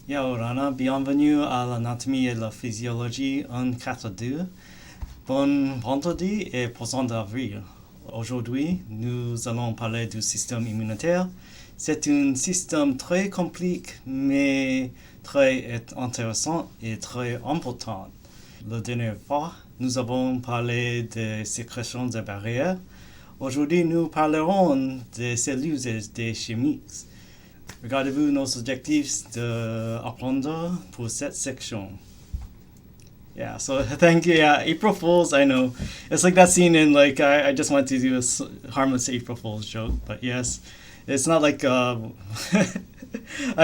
Yo Rana, bienvenue à l'anatomie et la physiologie en 4-2. Bon vendredi et Poisson d'avril. Aujourd'hui, nous allons parler du système immunitaire. C'est un système très compliqué, mais très intéressant et très important. La dernière fois, nous avons parlé des sécrétions de barrières. Aujourd'hui, nous parlerons des cellules et des chimiques. Regardez-vous nos objectifs d'apprendre pour cette section. Yeah, so thank you. Yeah, April Fools, I know. It's like that scene in, like, I just wanted to do a harmless April Fool's joke, but yes, it's not like, I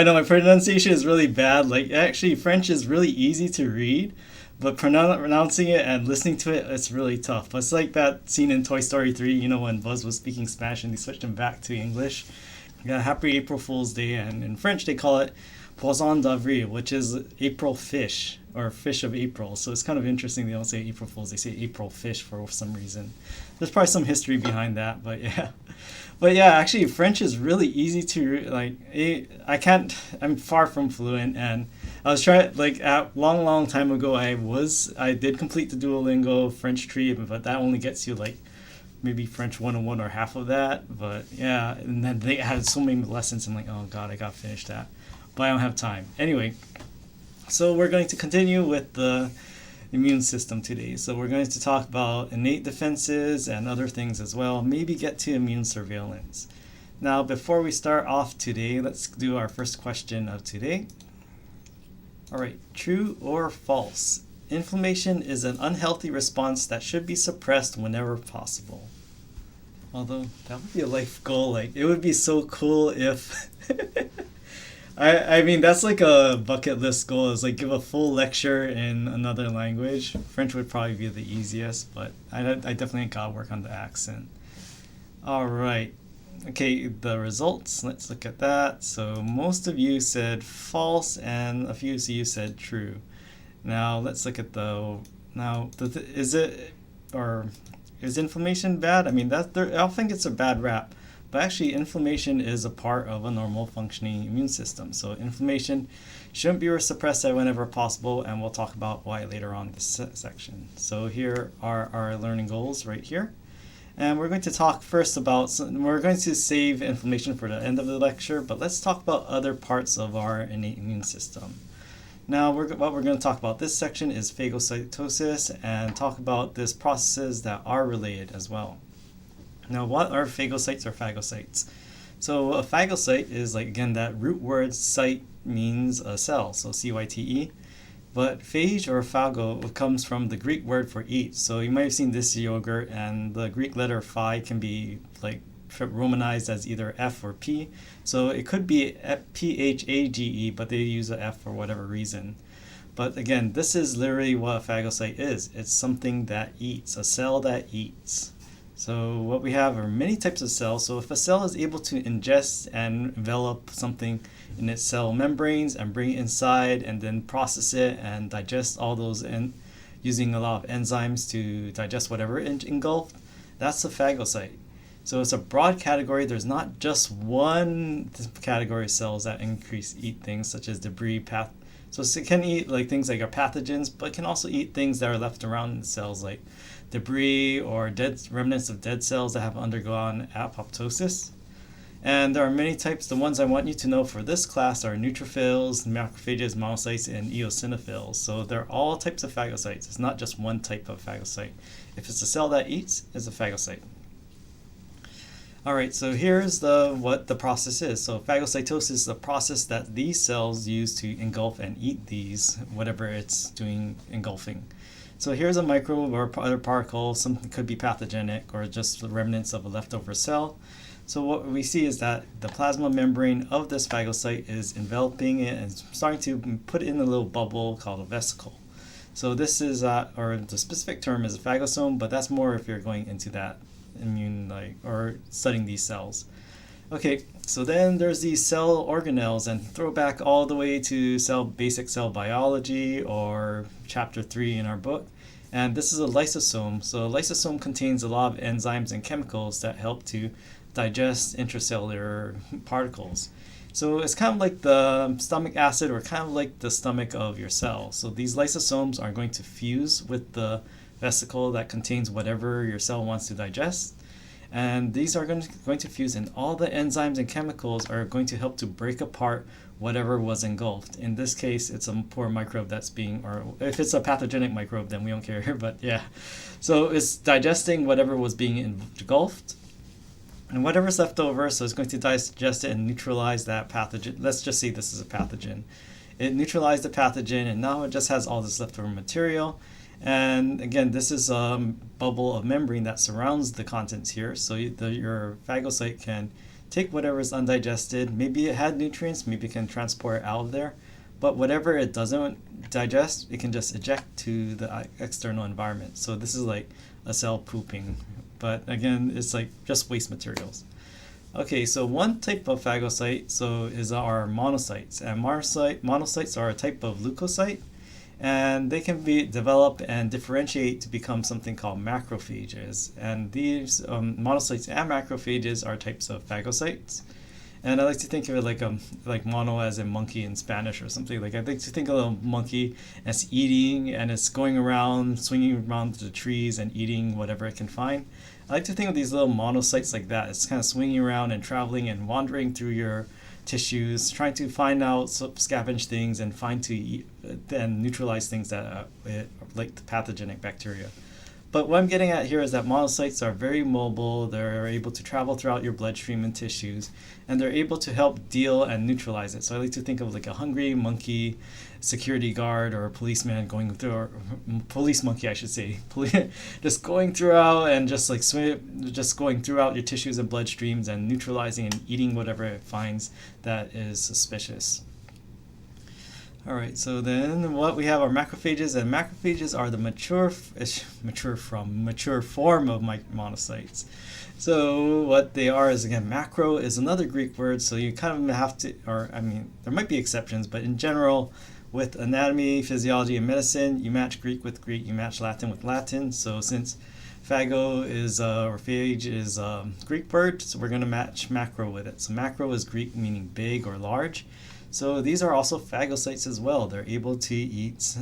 know my pronunciation is really bad. Like, actually, French is really easy to read, but pronouncing it and listening to it, it's really tough. It's like that scene in Toy Story 3, you know, when Buzz was speaking Spanish and they switched him back to English. Yeah, happy April Fool's Day, and in French they call it Poisson d'avril, which is April fish, or fish of April. So it's kind of interesting they don't say April Fools, they say April fish for some reason. There's probably some history behind that, but yeah. But yeah, actually French is really easy to, like, I'm far from fluent, and I was trying, like, a long time ago I did complete the Duolingo French tree, but that only gets you like maybe French 101 or half of that. But yeah, and then they had so many lessons. I'm like, oh god, I gotta finish that, but I don't have time. Anyway, so we're going to continue with the immune system today. So we're going to talk about innate defenses and other things as well, maybe get to immune surveillance. Now, before we start off today, let's do our first question of today. All right, true or false? Inflammation is an unhealthy response that should be suppressed whenever possible. Although that would be a life goal. Like, it would be so cool if I mean, that's like a bucket list goal, is like give a full lecture in another language. French would probably be the easiest, but I definitely gotta work on the accent. All right. Okay, the results, let's look at that. So most of you said false and a few of you said true. Now let's look at is inflammation bad? I mean, I don't think it's a bad rap, but actually inflammation is a part of a normal functioning immune system. So inflammation shouldn't be suppressed whenever possible, and we'll talk about why later on in this section. So here are our learning goals right here. And we're going to talk first we're going to save inflammation for the end of the lecture, but let's talk about other parts of our innate immune system. Now, what we're going to talk about this section is phagocytosis, and talk about these processes that are related as well. Now, what are phagocytes or phagocytes? So a phagocyte is, like, again, that root word cyte means a cell, so C-Y-T-E. But phage or phago comes from the Greek word for eat. So you might have seen this yogurt, and the Greek letter phi can be, like, romanized as either F or P. So it could be P-H-A-G-E, but they use a F for whatever reason. But again, this is literally what a phagocyte is. It's something that eats, a cell that eats. So what we have are many types of cells. So if a cell is able to ingest and envelop something in its cell membranes and bring it inside and then process it and digest all those, using a lot of enzymes to digest whatever it engulfed, that's a phagocyte. So it's a broad category. There's not just one category of cells that eat things such as debris, so it can eat, like, things like our pathogens, but it can also eat things that are left around in the cells, like debris or remnants of dead cells that have undergone apoptosis. And there are many types. The ones I want you to know for this class are neutrophils, macrophages, monocytes, and eosinophils. So they're all types of phagocytes. It's not just one type of phagocyte. If it's a cell that eats, it's a phagocyte. All right, so here's what the process is. So phagocytosis is the process that these cells use to engulf and eat whatever it's doing engulfing. So here's a microbe or other particle. Something could be pathogenic or just the remnants of a leftover cell. So what we see is that the plasma membrane of this phagocyte is enveloping it and starting to put it in a little bubble called a vesicle. So this is, or the specific term is a phagosome, but that's more if you're going into that immune, or studying these cells. Okay, so then there's these cell organelles, and throw back all the way to basic cell biology or chapter 3 in our book. And this is a lysosome. So a lysosome contains a lot of enzymes and chemicals that help to digest intracellular particles. So it's kind of like the stomach acid, or kind of like the stomach of your cell. So these lysosomes are going to fuse with the vesicle that contains whatever your cell wants to digest. And these are going to fuse, and all the enzymes and chemicals are going to help to break apart whatever was engulfed. In this case, it's a poor microbe that's being, or if it's a pathogenic microbe, then we don't care, but yeah. So it's digesting whatever was being engulfed, and whatever's left over, so it's going to digest it and neutralize that pathogen. Let's just say this is a pathogen. It neutralized the pathogen, and now it just has all this leftover material. And again, this is a bubble of membrane that surrounds the contents here. So your phagocyte can take whatever is undigested. Maybe it had nutrients, maybe it can transport it out of there. But whatever it doesn't digest, it can just eject to the external environment. So this is like a cell pooping. But again, it's like just waste materials. Okay, so one type of phagocyte is our monocytes. And monocytes are a type of leukocyte. And they can be developed and differentiate to become something called macrophages. And these monocytes and macrophages are types of phagocytes. And I like to think of it like mono as in monkey in Spanish or something. Like I like to think of a monkey as eating, and it's going around, swinging around the trees and eating whatever it can find. I like to think of these little monocytes like that. It's kind of swinging around and traveling and wandering through your tissues, trying to find out, scavenge things, and find to eat and neutralize things that like the pathogenic bacteria. But what I'm getting at here is that monocytes are very mobile. They're able to travel throughout your bloodstream and tissues, and they're able to help deal and neutralize it. So I like to think of like a hungry monkey security guard or a policeman going through, or police monkey, I should say, just going throughout and just going throughout your tissues and bloodstreams and neutralizing and eating whatever it finds that is suspicious. All right, so then what we have are macrophages, and macrophages are the mature form of monocytes. So what they are is, again, macro is another Greek word, so you kind of have to, or I mean, there might be exceptions, but in general, with anatomy, physiology, and medicine, you match Greek with Greek, you match Latin with Latin. So since phago is, or phage is a Greek word, so we're going to match macro with it. So macro is Greek meaning big or large. So these are also phagocytes as well. They're able to eat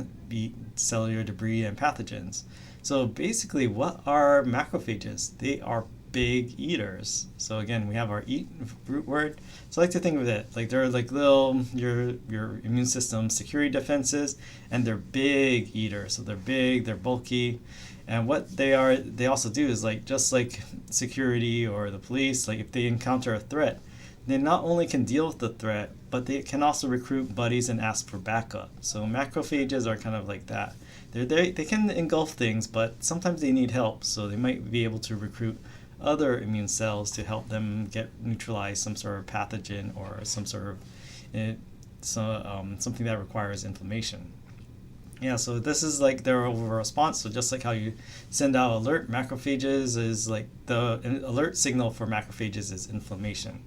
cellular debris and pathogens. So basically, what are macrophages? They are big eaters. So again, we have our eat root word. So I like to think of it like they're like little your immune system security defenses, and they're big eaters. So they're big, they're bulky, and what they also do is like just like security or the police. Like if they encounter a threat, they not only can deal with the threat, but they can also recruit buddies and ask for backup. So macrophages are kind of like that. They can engulf things, but sometimes they need help. So they might be able to recruit other immune cells to help them neutralize some sort of pathogen or some sort of something that requires inflammation. Yeah, so this is like their overall response. So just like how you send out alert, macrophages is like the alert signal for macrophages is inflammation.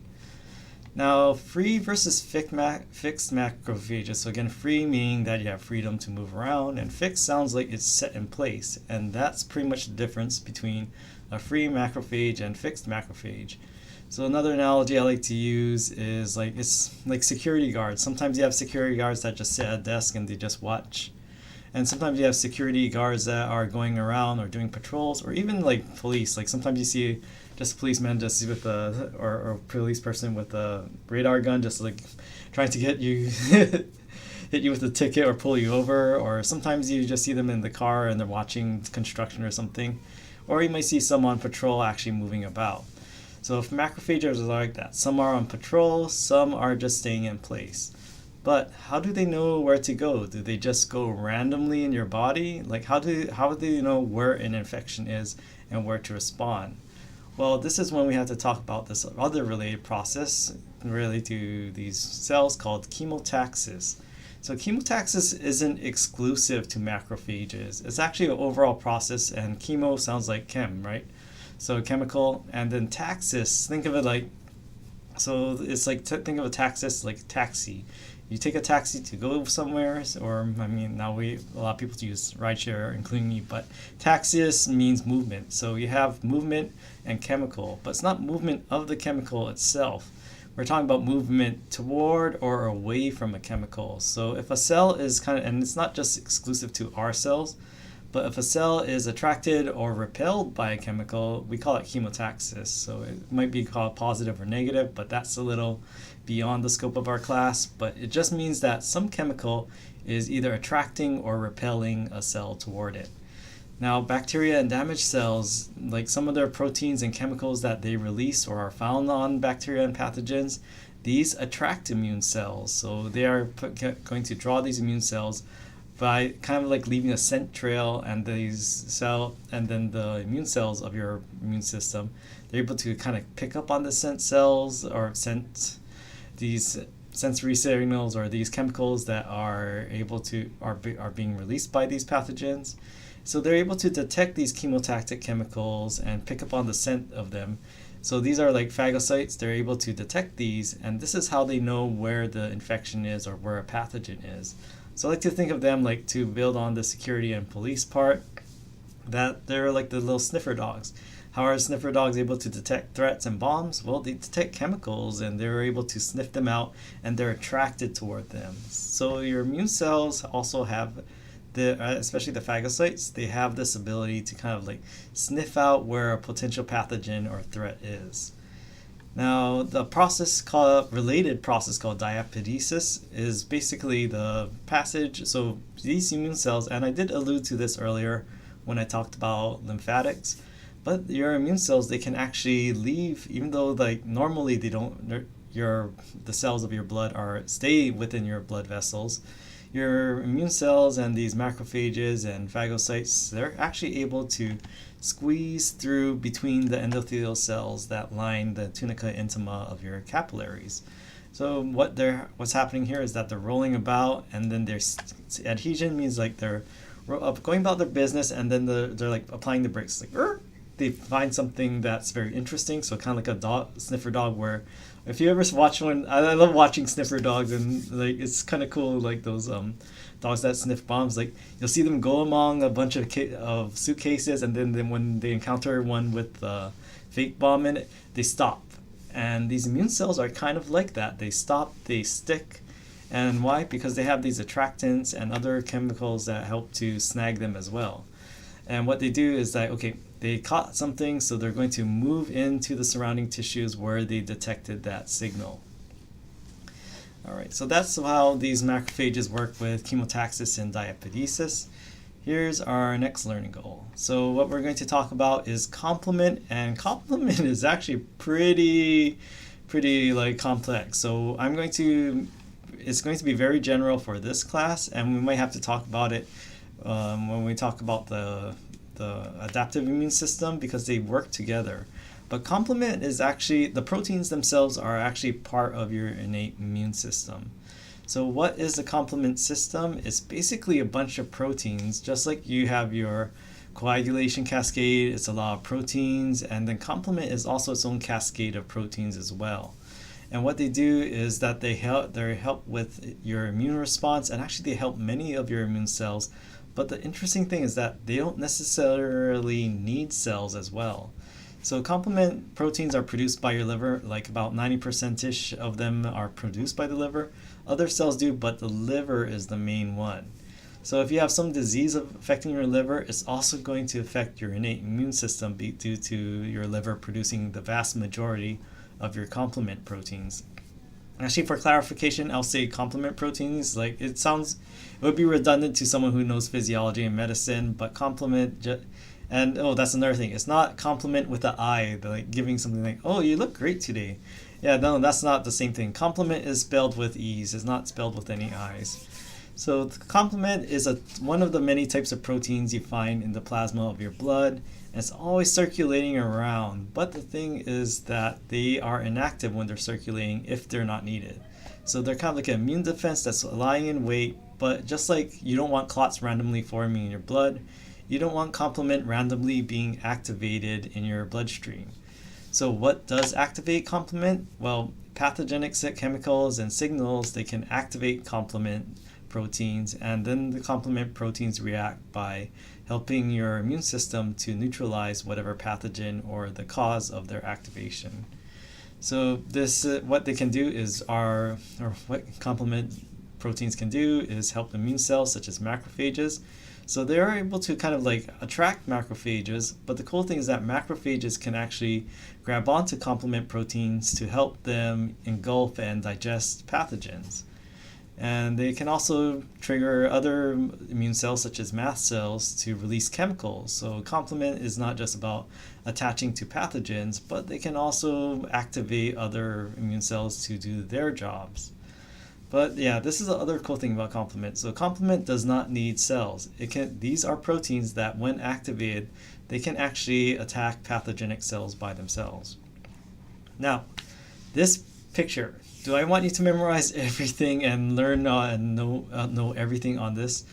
Now, free versus fixed macrophages. So again, free meaning that you have freedom to move around, and fixed sounds like it's set in place. And that's pretty much the difference between a free macrophage and fixed macrophage. So another analogy I like to use is like it's like security guards. Sometimes you have security guards that just sit at a desk and they just watch. And sometimes you have security guards that are going around or doing patrols, or even like police. Like sometimes you see just a policeman just with or a police person with a radar gun just like trying to get you hit you with a ticket or pull you over. Or sometimes you just see them in the car and they're watching construction or something. Or you might see someone on patrol actually moving about. So if macrophages are like that, some are on patrol, some are just staying in place. But how do they know where to go? Do they just go randomly in your body? Like how do you know where an infection is and where to respond? Well, this is when we have to talk about this other related process related to these cells called chemotaxis. So chemotaxis isn't exclusive to macrophages. It's actually an overall process, and chemo sounds like chem, right? So chemical, and then taxis, think of it like, so it's like, think of a taxis like taxi. You take a taxi to go somewhere, or I mean, now a lot of people use rideshare, including me, but taxis means movement. So you have movement and chemical, but it's not movement of the chemical itself, we're talking about movement toward or away from a chemical. So if a cell is and it's not just exclusive to our cells, but if a cell is attracted or repelled by a chemical, we call it chemotaxis. So it might be called positive or negative, but that's a little beyond the scope of our class. But it just means that some chemical is either attracting or repelling a cell toward it. Now, bacteria and damaged cells, like some of their proteins and chemicals that they release or are found on bacteria and pathogens, these attract immune cells. So they are going to draw these immune cells by kind of like leaving a scent trail, and then the immune cells of your immune system, they're able to kind of pick up on the scent cells or scent these sensory signals or these chemicals that are being released by these pathogens. So they're able to detect these chemotactic chemicals and pick up on the scent of them. So these are like phagocytes. They're able to detect these, and this is how they know where the infection is or where a pathogen is. So I like to think of them like, to build on the security and police part, that they're like the little sniffer dogs. How are sniffer dogs able to detect threats and bombs? Well, they detect chemicals and they're able to sniff them out, and they're attracted toward them. So your immune cells also have especially the phagocytes, they have this ability to kind of like sniff out where a potential pathogen or threat is. Now, the related process called diapedesis is basically the passage. So these immune cells, and I did allude to this earlier when I talked about lymphatics, but your immune cells, they can actually leave, even though like normally they don't. The cells of your blood stay within your blood vessels. Your immune cells and these macrophages and phagocytes, they're actually able to squeeze through between the endothelial cells that line the tunica intima of your capillaries. So what's happening here is that they're rolling about, and then there's adhesion, means like they're going about their business, and then they're like applying the brakes. Like they find something that's very interesting. So kind of like a sniffer dog, where if you ever watch one, I love watching sniffer dogs, and like it's kind of cool, like those dogs that sniff bombs. Like you'll see them go among a bunch of suitcases, and then when they encounter one with a fake bomb in it, they stop. And these immune cells are kind of like that. They stop, they stick. And why? Because they have these attractants and other chemicals that help to snag them as well. And what they do is that, they caught something, so they're going to move into the surrounding tissues where they detected that signal. All right, so that's how these macrophages work with chemotaxis and diapedesis. Here's our next learning goal. So what we're going to talk about is complement, and complement is actually pretty like complex. So it's going to be very general for this class, and we might have to talk about it when we talk about the adaptive immune system, because they work together. But complement is actually, the proteins themselves are actually part of your innate immune system. So what is the complement system? It's basically a bunch of proteins, just like you have your coagulation cascade, it's a lot of proteins, and then complement is also its own cascade of proteins as well. And what they do is that they help with your immune response, and actually they help many of your immune cells. But the interesting thing is that they don't necessarily need cells as well. So complement proteins are produced by your liver, like about 90%-ish of them are produced by the liver. Other cells do, but the liver is the main one. So if you have some disease affecting your liver, it's also going to affect your innate immune system due to your liver producing the vast majority of your complement proteins. Actually, for clarification, I'll say complement proteins. Like it would be redundant to someone who knows physiology and medicine, but complement, that's another thing. It's not complement with an I, like giving something like, oh, you look great today. Yeah, no, that's not the same thing. Complement is spelled with E's. It's not spelled with any I's. So the complement is one of the many types of proteins you find in the plasma of your blood. And it's always circulating around. But the thing is that they are inactive when they're circulating if they're not needed. So they're kind of like an immune defense that's lying in wait. But just like you don't want clots randomly forming in your blood, you don't want complement randomly being activated in your bloodstream. So what does activate complement? Well, pathogenic chemicals and signals, they can activate complement proteins, and then the complement proteins react by helping your immune system to neutralize whatever pathogen or the cause of their activation. So this, what they can do is or what complement proteins can do is help immune cells such as macrophages. So they're able to kind of like attract macrophages, but the cool thing is that macrophages can actually grab onto complement proteins to help them engulf and digest pathogens. And they can also trigger other immune cells such as mast cells to release chemicals. So complement is not just about attaching to pathogens, but they can also activate other immune cells to do their jobs. But yeah, this is the other cool thing about complement. So complement does not need cells. These are proteins that when activated, they can actually attack pathogenic cells by themselves. Now, this picture, do I want you to memorize everything and learn and know everything on this?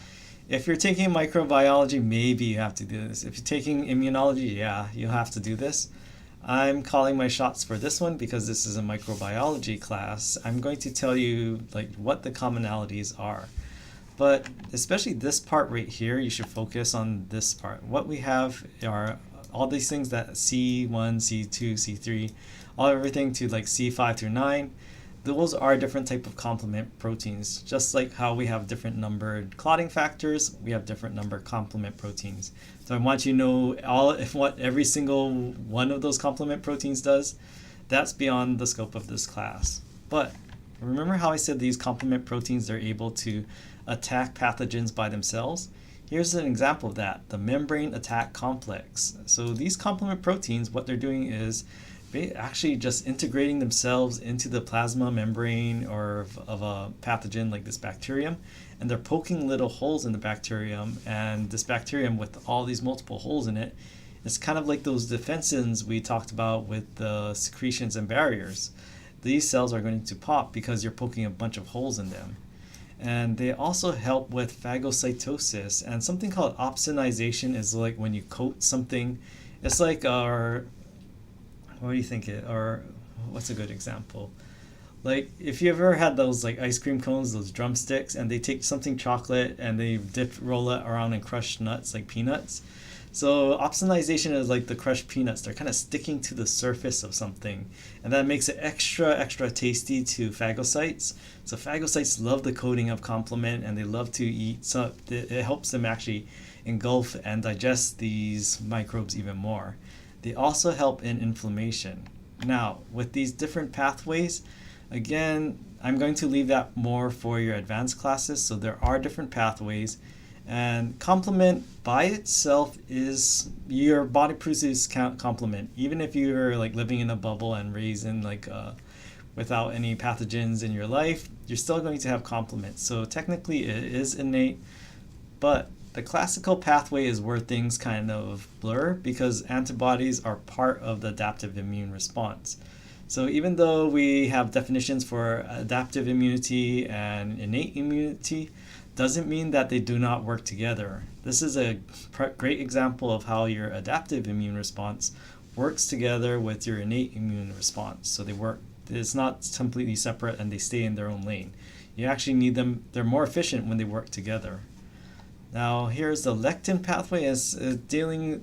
If you're taking microbiology, maybe you have to do this. If you're taking immunology, yeah, you have to do this. I'm calling my shots for this one because this is a microbiology class. I'm going to tell you like what the commonalities are. But especially this part right here, you should focus on this part. What we have are all these things that C1, C2, C3, everything to like C5 through 9. Those are different type of complement proteins. Just like how we have different numbered clotting factors, we have different numbered complement proteins. So I want you to know what every single one of those complement proteins does. That's beyond the scope of this class. But remember how I said these complement proteins are able to attack pathogens by themselves? Here's an example of that, the membrane attack complex. So these complement proteins, what they're doing is actually just integrating themselves into the plasma membrane of a pathogen like this bacterium, and they're poking little holes in the bacterium, and this bacterium with all these multiple holes in it, it's kind of like those defenses we talked about with the secretions and barriers. These cells are going to pop because you're poking a bunch of holes in them. And they also help with phagocytosis, and something called opsonization is like when you coat something. It's like what do you think or what's a good example? Like if you ever had those like ice cream cones, those drumsticks, and they take something chocolate and they roll it around in crushed nuts like peanuts. So opsonization is like the crushed peanuts. They're kind of sticking to the surface of something, and that makes it extra tasty to phagocytes. So phagocytes love the coating of complement, and they love to eat. So it helps them actually engulf and digest these microbes even more. They also help in inflammation. Now, with these different pathways, again, I'm going to leave that more for your advanced classes. So there are different pathways, and complement by itself is your body produces complement. Even if you're like living in a bubble and raised in like without any pathogens in your life, you're still going to have complement. So technically, it is innate, but the classical pathway is where things kind of blur because antibodies are part of the adaptive immune response. So even though we have definitions for adaptive immunity and innate immunity, doesn't mean that they do not work together. This is a great example of how your adaptive immune response works together with your innate immune response. So they work, it's not completely separate and they stay in their own lane. You actually need them, they're more efficient when they work together. Now here's the lectin pathway.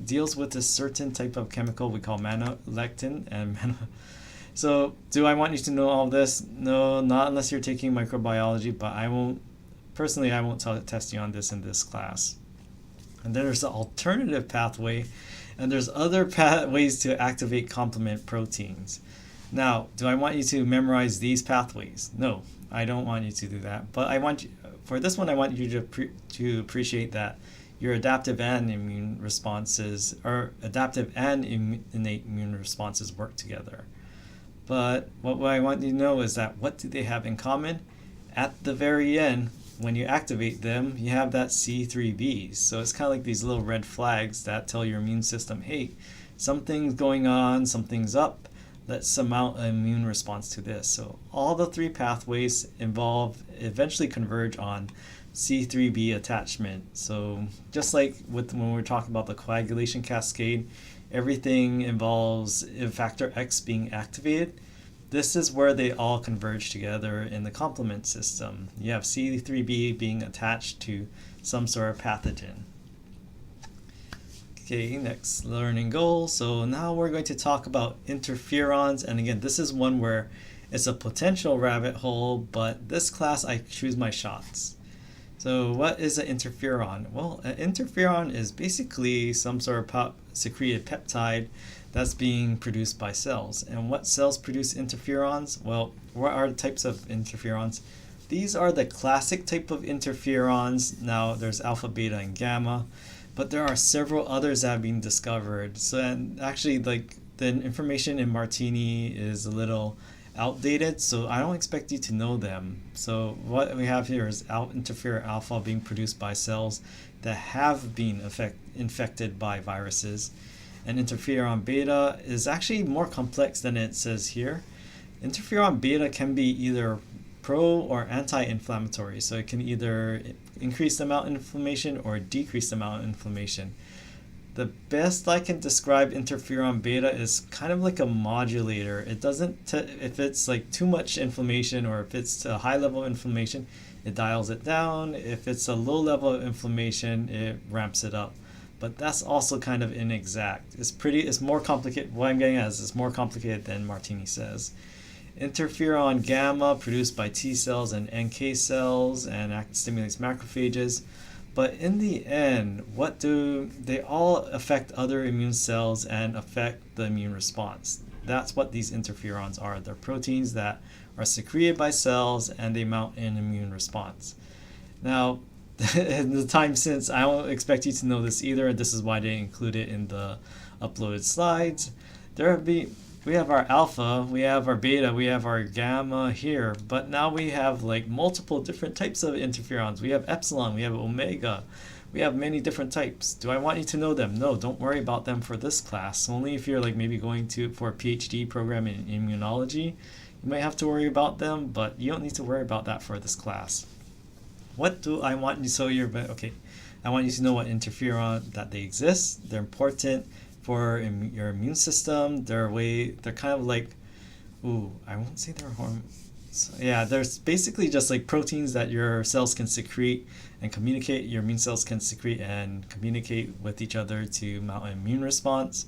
Deals with a certain type of chemical we call manolectin. So do I want you to know all this? No, not unless you're taking microbiology, but I won't test you on this in this class. And then there's the alternative pathway, and there's other ways to activate complement proteins. Now, do I want you to memorize these pathways? No, I don't want you to do that. But for this one, I want you to appreciate that your adaptive and immune responses, or adaptive and innate immune responses work together. But what I want you to know is that what do they have in common? At the very end, when you activate them, you have that C3b. So it's kind of like these little red flags that tell your immune system, hey, something's going on, something's up. Let's mount an immune response to this. So all the three pathways eventually converge on C3b attachment. So just like when we're talking about the coagulation cascade, everything involves factor X being activated. This is where they all converge together in the complement system. You have C3b being attached to some sort of pathogen. Okay, next learning goal. So now we're going to talk about interferons, and again, this is one where it's a potential rabbit hole, but this class I choose my shots. So what is an interferon? Well, an interferon is basically some sort of secreted peptide that's being produced by cells. And what cells produce interferons? Well, what are the types of interferons? These are the classic type of interferons. Now there's alpha, beta, and gamma, but there are several others that have been discovered. So and actually, like, the information in Martini is a little outdated, so I don't expect you to know them. So what we have here is interferon alpha being produced by cells that have been infected by viruses. And interferon beta is actually more complex than it says here. Interferon beta can be either pro or anti-inflammatory, so it can either increase the amount of inflammation or decrease the amount of inflammation. The best I can describe interferon beta is kind of like a modulator. It doesn't, if it's like too much inflammation or if it's a high level of inflammation, it dials it down. If it's a low level of inflammation, it ramps it up. But that's also kind of inexact. It's more complicated. What I'm getting at is it's more complicated than Martini says. Interferon gamma produced by T cells and NK cells and stimulates macrophages. But in the end, they all affect other immune cells and affect the immune response. That's what these interferons are. They're proteins that are secreted by cells and they mount an immune response. Now, in the time since, I don't expect you to know this either, and this is why they include it in the uploaded slides. We have our alpha, we have our beta, we have our gamma here, but now we have like multiple different types of interferons. We have epsilon, we have omega, we have many different types. Do I want you to know them? No, don't worry about them for this class. Only if you're like maybe going for a PhD program in immunology, you might have to worry about them, but you don't need to worry about that for this class. What do I want you to I want you to know what interferon, that they exist, they're important for your immune system. They're kind of like, I won't say they're hormones. Yeah, there's basically just like proteins that your cells can secrete and communicate. Your immune cells can secrete and communicate with each other to mount an immune response.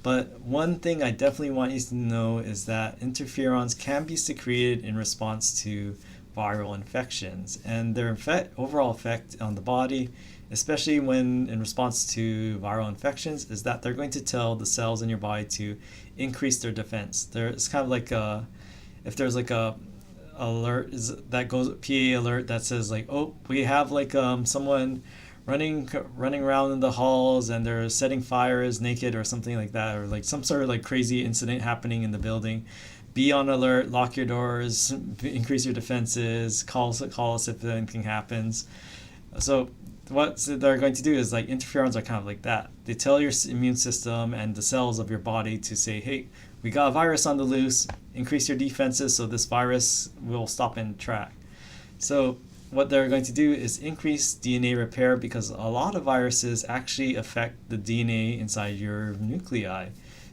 But one thing I definitely want you to know is that interferons can be secreted in response to viral infections, and their overall effect on the body, especially when in response to viral infections, is that they're going to tell the cells in your body to increase their defense. It's kind of like if there's like a alert that goes PA alert that says like, oh, we have like someone running around in the halls and they're setting fires naked or something like that, or like some sort of like crazy incident happening in the building. Be on alert, lock your doors, increase your defenses, call us if anything happens. So what they're going to do is like interferons are kind of like that. They tell your immune system and the cells of your body to say, hey, we got a virus on the loose, increase your defenses so this virus will stop in track. So what they're going to do is increase DNA repair, because a lot of viruses actually affect the DNA inside your nuclei.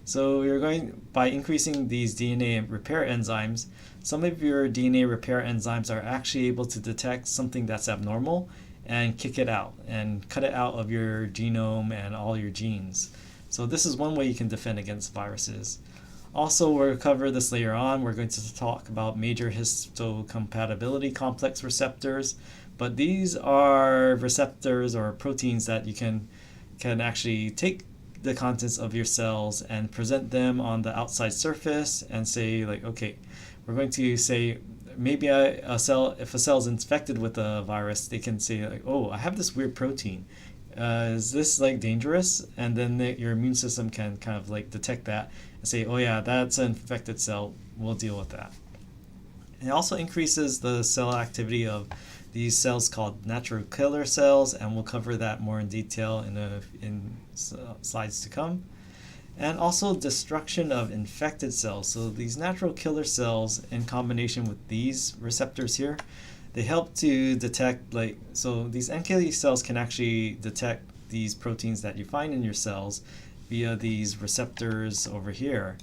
So by increasing these DNA repair enzymes, some of your DNA repair enzymes are actually able to detect something that's abnormal and kick it out and cut it out of your genome and all your genes. So this is one way you can defend against viruses. Also, we'll cover this later on. We're going to talk about major histocompatibility complex receptors, but these are receptors or proteins that you can actually take the contents of your cells and present them on the outside surface and say like, okay, we're going to say maybe if a cell is infected with a virus, they can say like, oh, I have this weird protein. Is this like dangerous? And then your immune system can kind of like detect that and say, oh yeah, that's an infected cell. We'll deal with that. It also increases the cell activity of these cells called natural killer cells, and we'll cover that more in detail in slides to come. And also destruction of infected cells. So these natural killer cells, in combination with these receptors here, they help to detect so these NK cells can actually detect these proteins that you find in your cells via these receptors over here.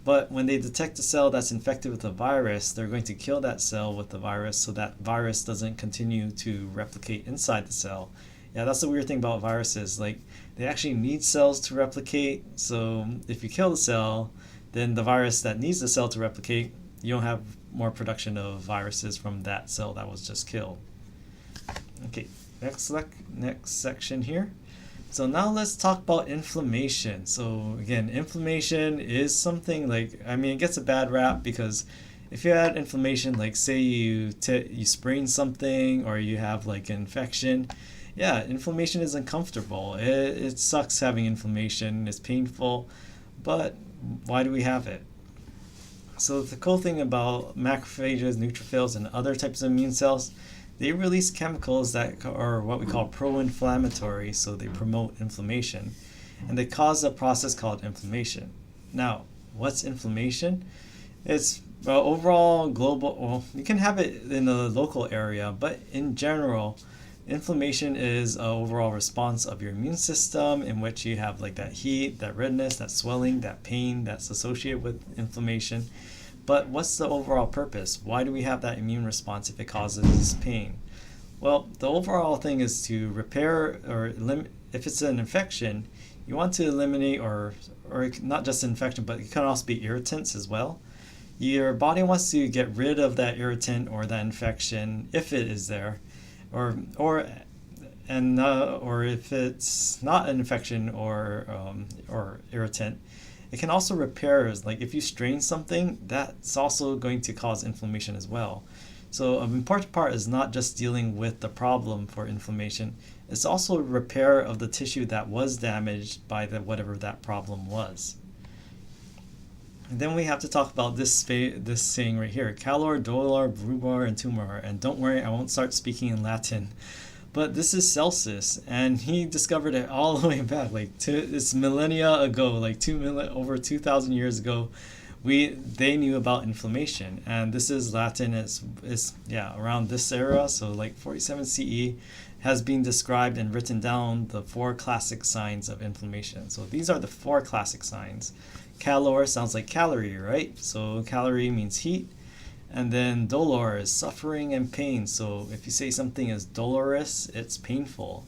But when they detect a cell that's infected with a virus, they're going to kill that cell with the virus so that virus doesn't continue to replicate inside the cell. Yeah, that's the weird thing about viruses. Like, they actually need cells to replicate. So if you kill the cell, then the virus that needs the cell to replicate, you don't have more production of viruses from that cell that was just killed. Okay, next section here. So now let's talk about inflammation. So again, inflammation is something like, I mean, it gets a bad rap because if you had inflammation, like say you sprain something or you have like an infection, yeah, inflammation is uncomfortable. It sucks having inflammation. It's painful, but why do we have it? So the cool thing about macrophages, neutrophils, and other types of immune cells, they release chemicals that are what we call pro-inflammatory, so they promote inflammation, and they cause a process called inflammation. Now, what's inflammation? It's overall global, well, you can have it in a local area, but in general, inflammation is an overall response of your immune system in which you have like that heat, that redness, that swelling, that pain that's associated with inflammation. But what's the overall purpose? Why do we have that immune response if it causes pain? Well, the overall thing is to repair or if it's an infection, you want to eliminate or not just infection, but it can also be irritants as well. Your body wants to get rid of that irritant or that infection if it is there, or if it's not an infection or irritant. It can also repair, like if you strain something, that's also going to cause inflammation as well. So an important part is not just dealing with the problem for inflammation, it's also repair of the tissue that was damaged by whatever that problem was. And then we have to talk about this saying right here, calor, dolor, rubor, and tumor. And don't worry, I won't start speaking in Latin. But this is Celsus, and he discovered it all the way back, like it's millennia ago, like over 2,000 years ago. They knew about inflammation, and this is Latin. It's around this era, so like 47 CE, has been described and written down the 4 classic signs of inflammation. So these are the 4 classic signs. Calor sounds like calorie, right? So calorie means heat. And then dolor is suffering and pain. So if you say something is dolorous, it's painful.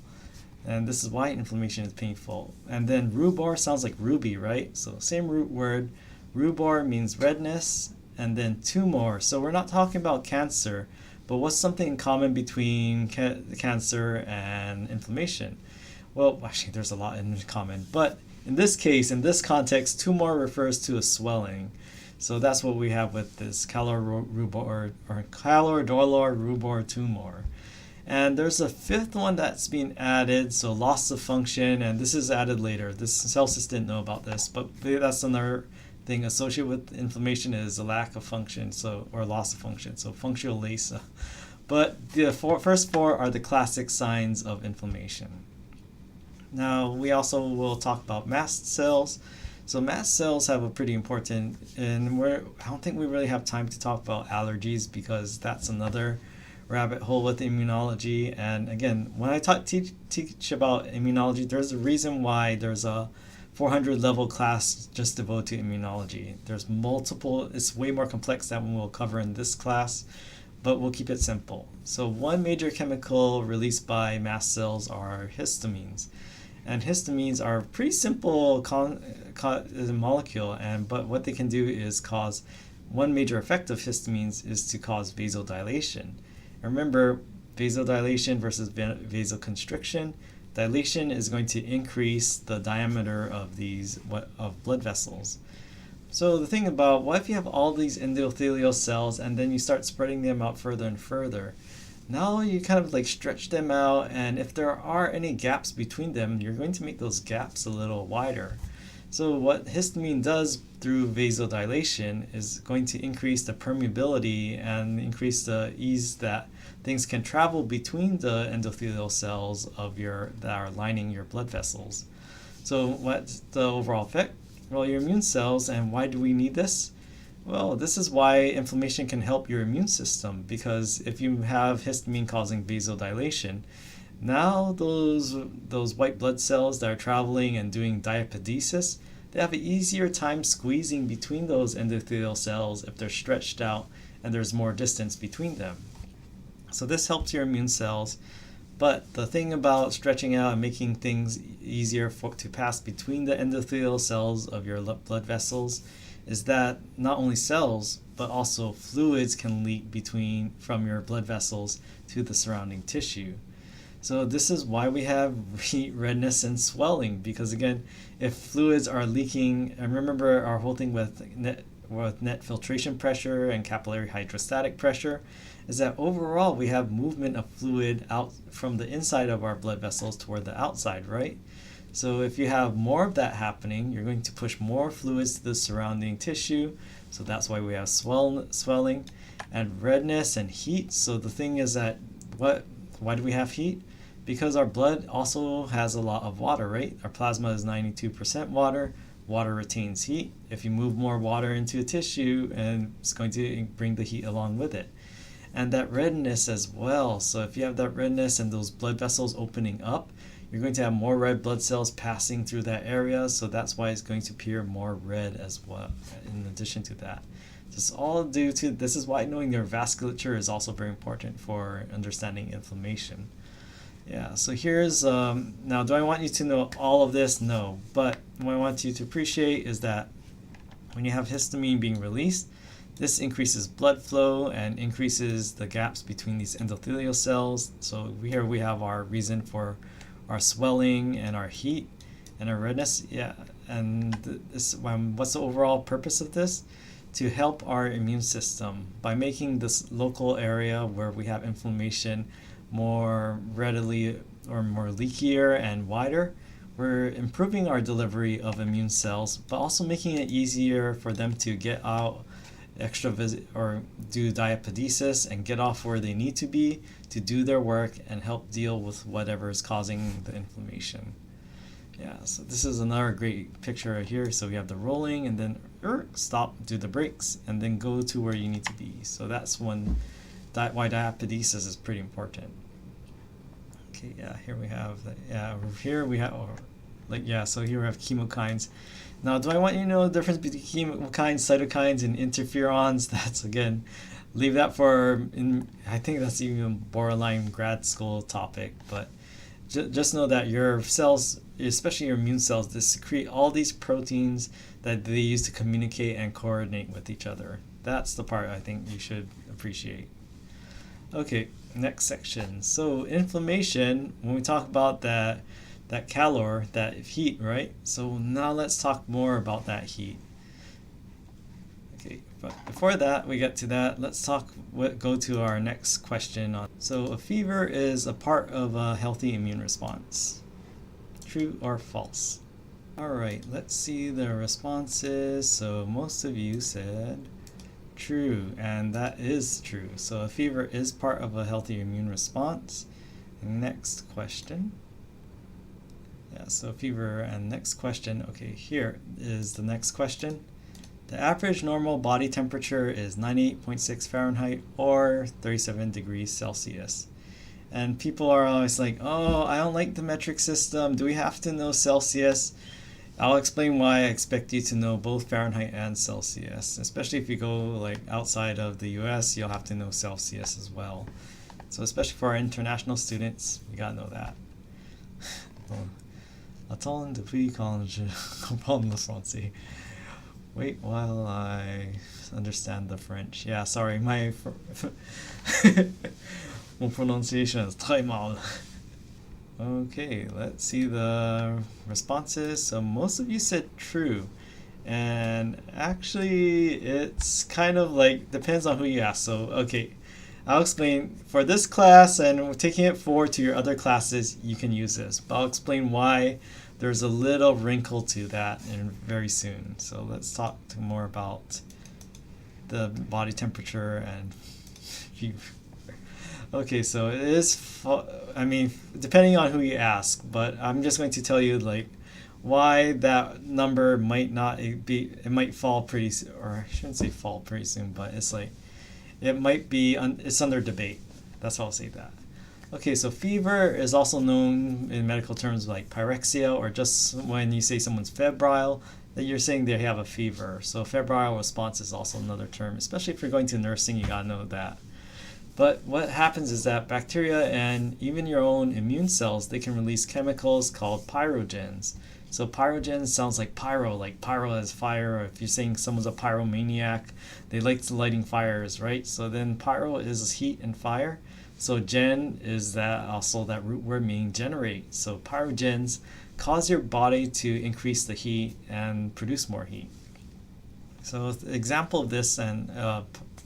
And this is why inflammation is painful. And then rubor sounds like ruby, right? So same root word. Rubor means redness. And then tumor. So we're not talking about cancer, but what's something in common between cancer and inflammation? Well, actually, there's a lot in common. But in this case, in this context, tumor refers to a swelling. So that's what we have with this calor, dolor, rubor, tumor. And there's a 5th one that's being added, so loss of function, and this is added later. Celsus didn't know about this, but that's another thing associated with inflammation is a lack of function, or loss of function, so functional lesa. But the first 4 are the classic signs of inflammation. Now, we also will talk about mast cells. So mast cells have a pretty important, and I don't think we really have time to talk about allergies because that's another rabbit hole with immunology. And again, when I teach about immunology, there's a reason why there's a 400 level class just devoted to immunology. There's multiple, it's way more complex than we'll cover in this class, but we'll keep it simple. So one major chemical released by mast cells are histamines. And histamines are a pretty simple molecule, but what they can do is cause, one major effect of histamines is to cause vasodilation. And remember, vasodilation versus vasoconstriction. Dilation is going to increase the diameter of of blood vessels. So the thing about, what if you have all these endothelial cells and then you start spreading them out further and further? Now you kind of like stretch them out, and if there are any gaps between them, you're going to make those gaps a little wider. So what histamine does through vasodilation is going to increase the permeability and increase the ease that things can travel between the endothelial cells that are lining your blood vessels. So what's the overall effect? Well, your immune cells, and why do we need this? Well, this is why inflammation can help your immune system, because if you have histamine causing vasodilation, now those white blood cells that are traveling and doing diapedesis, they have an easier time squeezing between those endothelial cells if they're stretched out and there's more distance between them. So this helps your immune cells, But the thing about stretching out and making things easier to pass between the endothelial cells of your blood vessels is that not only cells, but also fluids can leak from your blood vessels to the surrounding tissue. So this is why we have redness and swelling, because again, if fluids are leaking, and remember our whole thing with net filtration pressure and capillary hydrostatic pressure, is that overall we have movement of fluid out from the inside of our blood vessels toward the outside, right? So if you have more of that happening, you're going to push more fluids to the surrounding tissue. So that's why we have swelling and redness and heat. So the thing is that why do we have heat? Because our blood also has a lot of water, right? Our plasma is 92% water. Water retains heat. If you move more water into a tissue, and it's going to bring the heat along with it. And that redness as well. So if you have that redness and those blood vessels opening up, you're going to have more red blood cells passing through that area. So that's why it's going to appear more red as well, in addition to that. This is all due to, this is why knowing your vasculature is also very important for understanding inflammation. Yeah, so here's, now do I want you to know all of this? No, but what I want you to appreciate is that when you have histamine being released, this increases blood flow and increases the gaps between these endothelial cells. So here we have our reason for our swelling and our heat and our redness. Yeah, and this, what's the overall purpose of this? To help our immune system by making this local area where we have inflammation more readily or more leakier and wider. We're improving our delivery of immune cells, but also making it easier for them to get out or do diapedesis and get off where they need to be to do their work and help deal with whatever is causing the inflammation. Yeah, so this is another great picture right here. So we have the rolling and then stop, do the brakes, and then go to where you need to be. So that's why diapedesis is pretty important. Okay, yeah, here we have, here we have chemokines. Now, do I want you to know the difference between chemokines, cytokines, and interferons? That's, again, leave that for, I think that's even borderline grad school topic, but just know that your cells, especially your immune cells, they secrete all these proteins that they use to communicate and coordinate with each other. That's the part I think you should appreciate. Okay, next section. So inflammation, when we talk about that calor, that heat, right? So now let's talk more about that heat. Okay, but before that, we get to that, let's go to our next question. So a fever is a part of a healthy immune response. True or false? All right, let's see the responses. So most of you said true, and that is true. So a fever is part of a healthy immune response. Next question. Yeah, so fever and next question. Okay, here is the next question. The average normal body temperature is 98.6 Fahrenheit or 37 degrees Celsius. And people are always like, oh, I don't like the metric system. Do we have to know Celsius? I'll explain why I expect you to know both Fahrenheit and Celsius. Especially if you go like outside of the US, you'll have to know Celsius as well. So especially for our international students, you gotta know that. Attends depuis quand je comprends le français. Wait while I understand the French. Yeah, sorry, my prononciation is très mal. Okay, let's see the responses. So most of you said true. And actually, it's kind of like, depends on who you ask. So, okay, I'll explain. For this class, and taking it forward to your other classes, you can use this. But I'll explain why there's a little wrinkle to that very soon. So let's talk more about the body temperature and fever. Okay, so it is, I mean, depending on who you ask, but I'm just going to tell you like why that number might not be, it might fall pretty soon, or I shouldn't say fall pretty soon, but it's like, it might be, it's under debate. That's how I'll say that. Okay, so fever is also known in medical terms like pyrexia, or just when you say someone's febrile, that you're saying they have a fever. So febrile response is also another term, especially if you're going to nursing, you gotta know that. But what happens is that bacteria and even your own immune cells, they can release chemicals called pyrogens. So pyrogens sounds like pyro as fire, or if you're saying someone's a pyromaniac, they like lighting fires, right? So then pyro is heat and fire. So gen is that also that root word meaning generate. So pyrogens cause your body to increase the heat and produce more heat. So an example of this and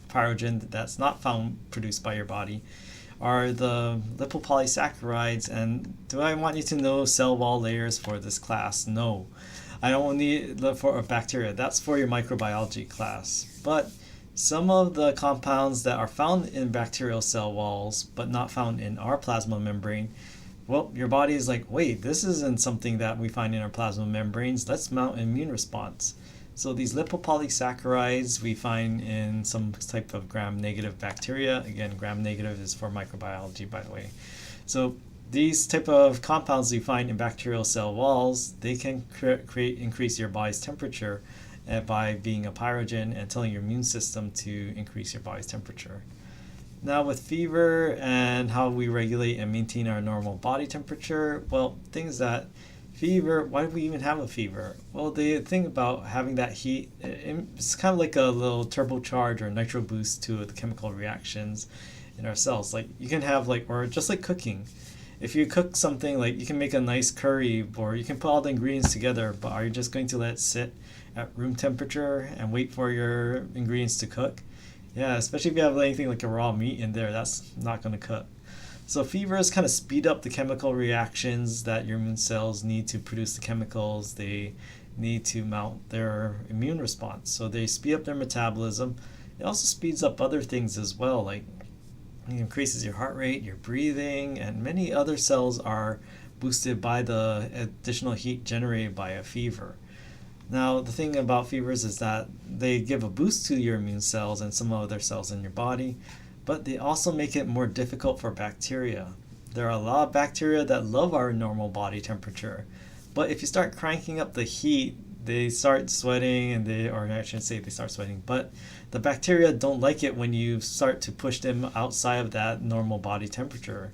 pyrogen that's not found produced by your body are the lipopolysaccharides. And do I want you to know cell wall layers for this class? No. I don't need for bacteria. That's for your microbiology class. But some of the compounds that are found in bacterial cell walls but not found in our plasma membrane, well, your body is like, wait, this isn't something that we find in our plasma membranes. Let's mount an immune response. So these lipopolysaccharides we find in some type of gram-negative bacteria. Again, gram-negative is for microbiology, by the way. So these type of compounds we find in bacterial cell walls, they can increase your body's temperature by being a pyrogen and telling your immune system to increase your body's temperature. Now with fever and how we regulate and maintain our normal body temperature, well, things that fever, why do we even have a fever? Well, the thing about having that heat, it's kind of like a little turbocharge or nitro boost to the chemical reactions in our cells. Like you can have or just like cooking. If you cook something, like you can make a nice curry or you can put all the ingredients together, but are you just going to let it sit at room temperature and wait for your ingredients to cook? Yeah, especially if you have anything like a raw meat in there, that's not going to cook. So fevers kind of speed up the chemical reactions that your immune cells need to produce the chemicals they need to mount their immune response. So they speed up their metabolism. It also speeds up other things as well, like it increases your heart rate, your breathing, and many other cells are boosted by the additional heat generated by a fever. Now, the thing about fevers is that they give a boost to your immune cells and some other cells in your body, but they also make it more difficult for bacteria. There are a lot of bacteria that love our normal body temperature, but if you start cranking up the heat, they start sweating I shouldn't say they start sweating, but the bacteria don't like it when you start to push them outside of that normal body temperature.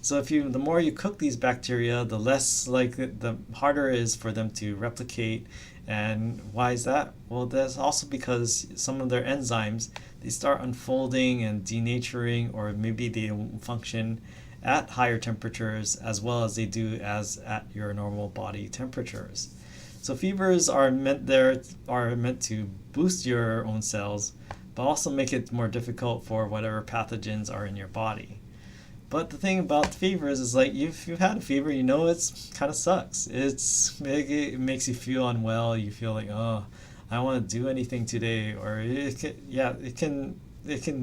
So the more you cook these bacteria, the the harder it is for them to replicate. And why is that? Well, that's also because some of their enzymes, they start unfolding and denaturing, or maybe they function at higher temperatures as well as they do as at your normal body temperatures. So fevers are meant to boost your own cells, but also make it more difficult for whatever pathogens are in your body. But the thing about fevers is if you've had a fever, it's kind of sucks. It makes you feel unwell. You feel like, oh, I don't want to do anything today, or it can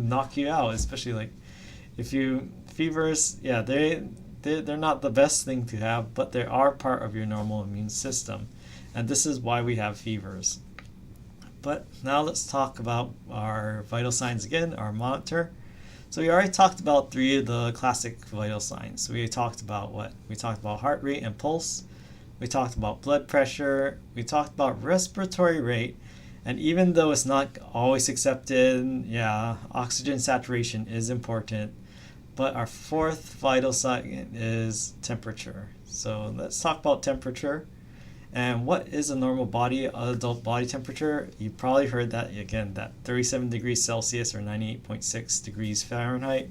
knock you out, especially fevers. Yeah, they're not the best thing to have, but they are part of your normal immune system, and this is why we have fevers. But now let's talk about our vital signs again, our monitor. So we already talked about 3 of the classic vital signs. So we talked about what? We talked about heart rate and pulse. We talked about blood pressure. We talked about respiratory rate. And even though it's not always accepted, oxygen saturation is important. But our 4th vital sign is temperature. So let's talk about temperature. And what is a normal adult body temperature? You probably heard that again, that 37 degrees Celsius or 98.6 degrees Fahrenheit.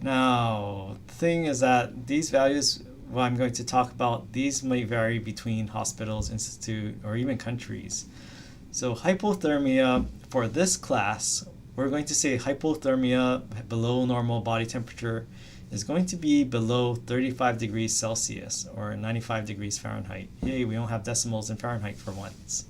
Now, the thing is that these values, what I'm going to talk about, these may vary between hospitals, institute, or even countries. So hypothermia for this class, we're going to say hypothermia below normal body temperature is going to be below 35 degrees Celsius or 95 degrees Fahrenheit. Yay, we don't have decimals in Fahrenheit for once.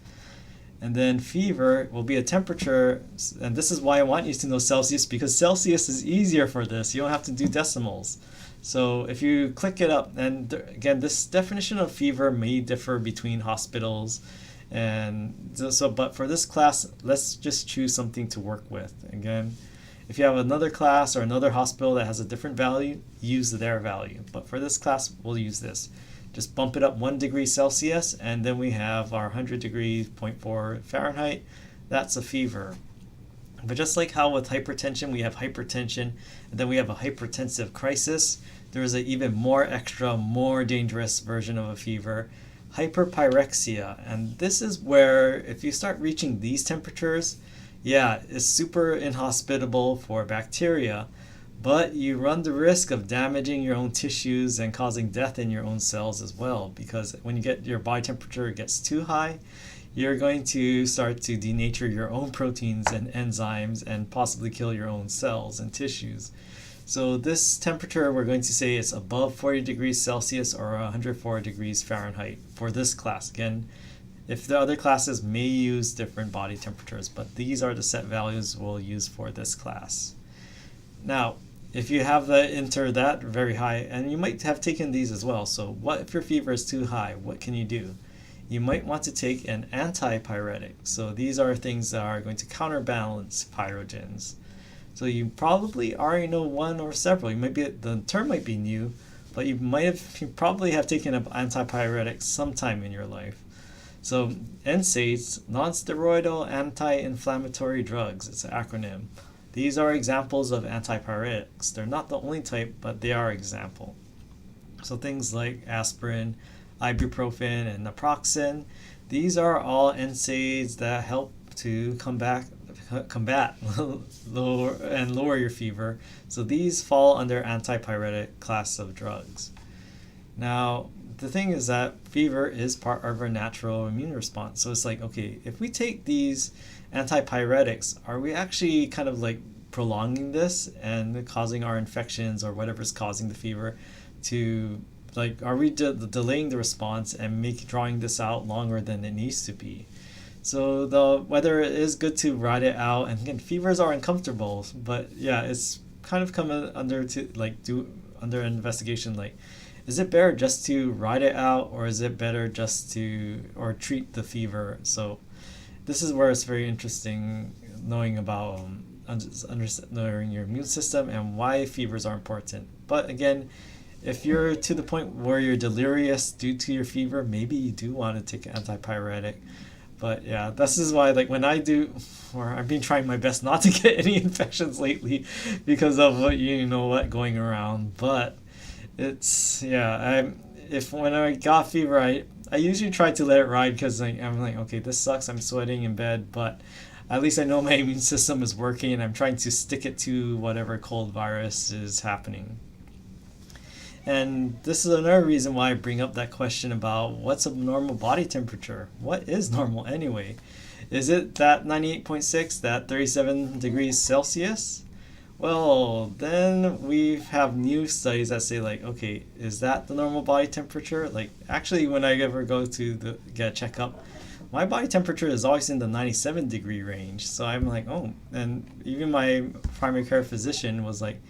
And then fever will be a temperature, and this is why I want you to know Celsius, because Celsius is easier for this. You don't have to do decimals. So if you click it up, and again, this definition of fever may differ between hospitals. But for this class, let's just choose something to work with. Again, if you have another class or another hospital that has a different value, use their value. But for this class, we'll use this. Just bump it up 1 degree Celsius, and then we have our 100 degrees, 0.4 Fahrenheit. That's a fever. But just like how with hypertension, we have hypertension, and then we have a hypertensive crisis, there is an even more extra, more dangerous version of a fever, hyperpyrexia. And this is where, if you start reaching these temperatures, yeah, it's super inhospitable for bacteria, but you run the risk of damaging your own tissues and causing death in your own cells as well, because when you get your body temperature gets too high, you're going to start to denature your own proteins and enzymes and possibly kill your own cells and tissues. So this temperature, we're going to say it's above 40 degrees Celsius or 104 degrees Fahrenheit for this class. Again, if the other classes may use different body temperatures, but these are the set values we'll use for this class. Now, if you have enter that very high, and you might have taken these as well, so what if your fever is too high? What can you do? You might want to take an antipyretic. So these are things that are going to counterbalance pyrogens. So you probably already know one or several. The term might be new, but you probably have taken an antipyretic sometime in your life. So NSAIDs, non-steroidal anti-inflammatory drugs, it's an acronym. These are examples of antipyretics. They're not the only type, but they are example. So things like aspirin, ibuprofen, and naproxen, these are all NSAIDs that help to combat lower your fever. So these fall under antipyretic class of drugs. Now, the thing is that fever is part of our natural immune response. So it's like, okay, if we take these antipyretics, are we actually kind of like prolonging this and causing our infections or whatever's causing the fever to, like, are we delaying the response and drawing this out longer than it needs to be? So whether it is good to ride it out, and again, fevers are uncomfortable, but yeah, it's kind of coming under under investigation. Like, is it better just to ride it out, or is it better just to treat the fever? So this is where it's very interesting knowing about understanding your immune system and why fevers are important. But again, if you're to the point where you're delirious due to your fever, maybe you do want to take an antipyretic. But yeah, this is why, like, when I do, or I've been trying my best not to get any infections lately because of what going around. But it's, yeah, when I got fever, I usually try to let it ride because I'm like, okay, this sucks, I'm sweating in bed, but at least I know my immune system is working and I'm trying to stick it to whatever cold virus is happening. And this is another reason why I bring up that question about what's a normal body temperature? What is normal anyway? Is it that 98.6, that 37 degrees Celsius? Well, then we have new studies that say, like, okay, is that the normal body temperature? Like, actually, when I ever go to get a checkup, my body temperature is always in the 97 degree range. So I'm like, oh, and even my primary care physician was like,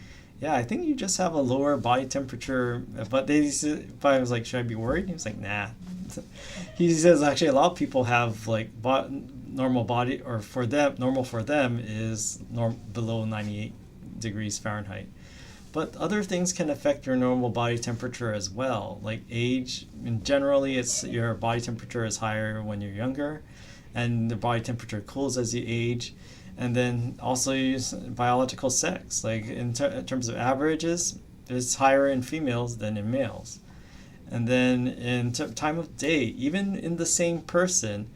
yeah, I think you just have a lower body temperature. But I was like, should I be worried? He was like, nah. He says actually a lot of people have like normal body, or normal for them is below 98 degrees Fahrenheit. But other things can affect your normal body temperature as well, like age. And generally, it's your body temperature is higher when you're younger, and the body temperature cools as you age. And then also use biological sex, like in terms of averages, it's higher in females than in males. And then in time of day, even in the same person,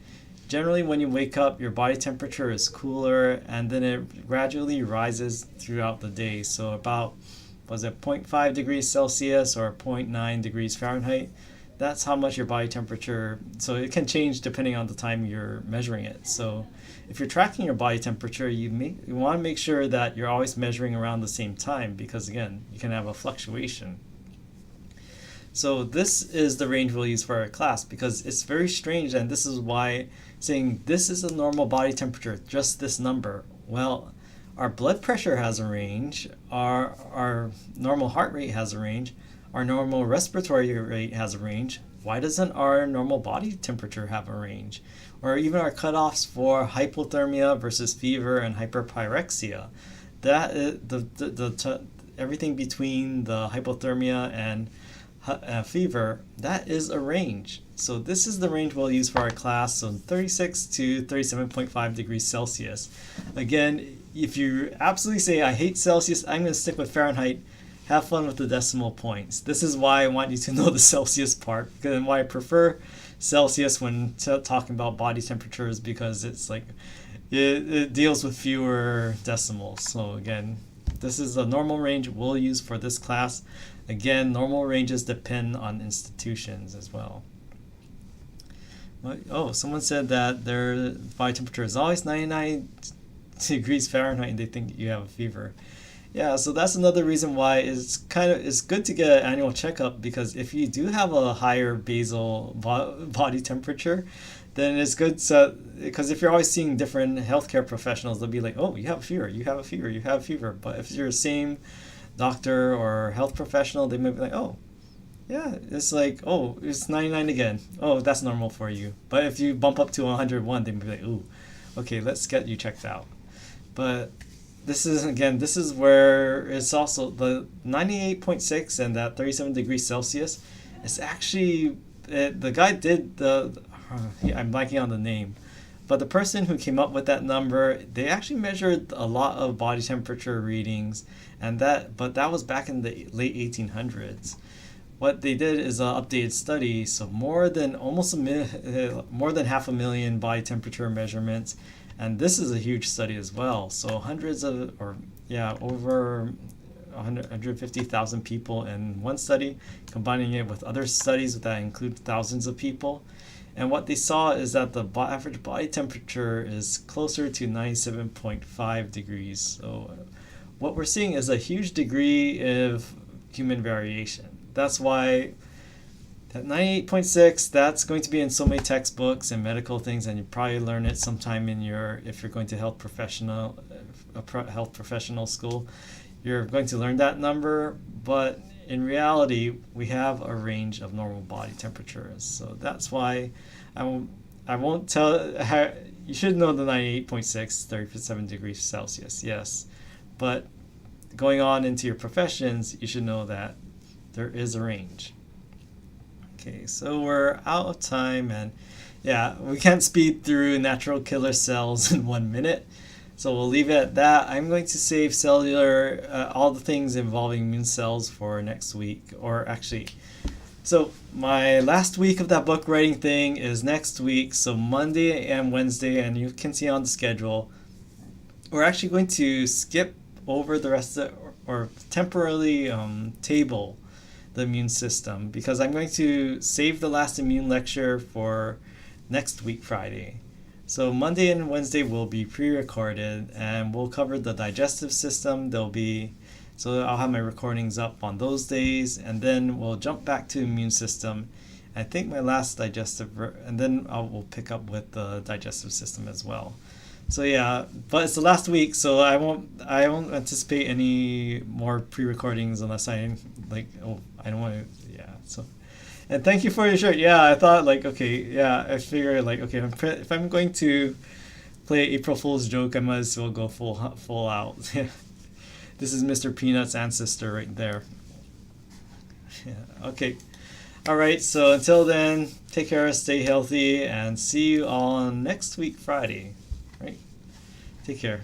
generally when you wake up, your body temperature is cooler, and then it gradually rises throughout the day. So about, 0.5 degrees Celsius or 0.9 degrees Fahrenheit? That's how much your body temperature, so it can change depending on the time you're measuring it. So if you're tracking your body temperature, you want to make sure that you're always measuring around the same time, because again, you can have a fluctuation. So this is the range we'll use for our class, because it's very strange, and this is why saying this is a normal body temperature, just this number. Well, our blood pressure has a range, our normal heart rate has a range, our normal respiratory rate has a range. Why doesn't our normal body temperature have a range? Or even our cutoffs for hypothermia versus fever and hyperpyrexia. That is everything between the hypothermia and fever, that is a range. So this is the range we'll use for our class, so 36 to 37.5 degrees Celsius. Again, if you absolutely say, I hate Celsius, I'm going to stick with Fahrenheit, have fun with the decimal points. This is why I want you to know the Celsius part, and why I prefer Celsius when talking about body temperatures, because it's like it deals with fewer decimals. So again, this is the normal range we'll use for this class. Again, normal ranges depend on institutions as well. Oh, someone said that their body temperature is always 99 degrees Fahrenheit and they think you have a fever. Yeah, so that's another reason why it's good to get an annual checkup, because if you do have a higher basal body temperature, then it's good because if you're always seeing different healthcare professionals, they'll be like, oh, you have a fever, you have a fever, you have a fever. But if you're the same doctor or health professional, they might be like, oh, yeah, it's like, oh, it's 99 again. Oh, that's normal for you. But if you bump up to 101, they might be like, ooh, okay, let's get you checked out. But this is where it's also the 98.6 and that 37 degrees Celsius. It's actually, the guy did I'm blanking on the name, but the person who came up with that number, they actually measured a lot of body temperature readings, but that was back in the late 1800s. What they did is an updated study, so more than 500,000 body temperature measurements. And this is a huge study as well. So over 150,000 people in one study, combining it with other studies that include thousands of people. And what they saw is that the average body temperature is closer to 97.5 degrees. So what we're seeing is a huge degree of human variation. That's why that 98.6, that's going to be in so many textbooks and medical things, and you probably learn it sometime if you're going to health professional school, you're going to learn that number. But in reality, we have a range of normal body temperatures. So that's why I won't tell you should know the 98.6, 37 degrees Celsius, yes. But going on into your professions, you should know that there is a range. Okay, so we're out of time, and yeah, we can't speed through natural killer cells in 1 minute. So we'll leave it at that. I'm going to save cellular, all the things involving immune cells for next week, or actually, so my last week of that book writing thing is next week, so Monday and Wednesday, and you can see on the schedule, we're actually going to skip over the rest of or temporarily table the immune system, because I'm going to save the last immune lecture for next week, Friday. So Monday and Wednesday will be pre-recorded, and we'll cover the digestive system. So I'll have my recordings up on those days, and then we'll jump back to immune system. I think my last digestive, and then we'll pick up with the digestive system as well. So yeah, but it's the last week, so I won't anticipate any more pre-recordings unless I don't want to, yeah. So, and thank you for your shirt. Yeah, I thought I figured if I'm going to play April Fool's joke, I might as well go full out. This is Mr. Peanut's ancestor right there. Yeah. Okay. All right. So until then, take care, stay healthy, and see you all next week, Friday. Right? Take care.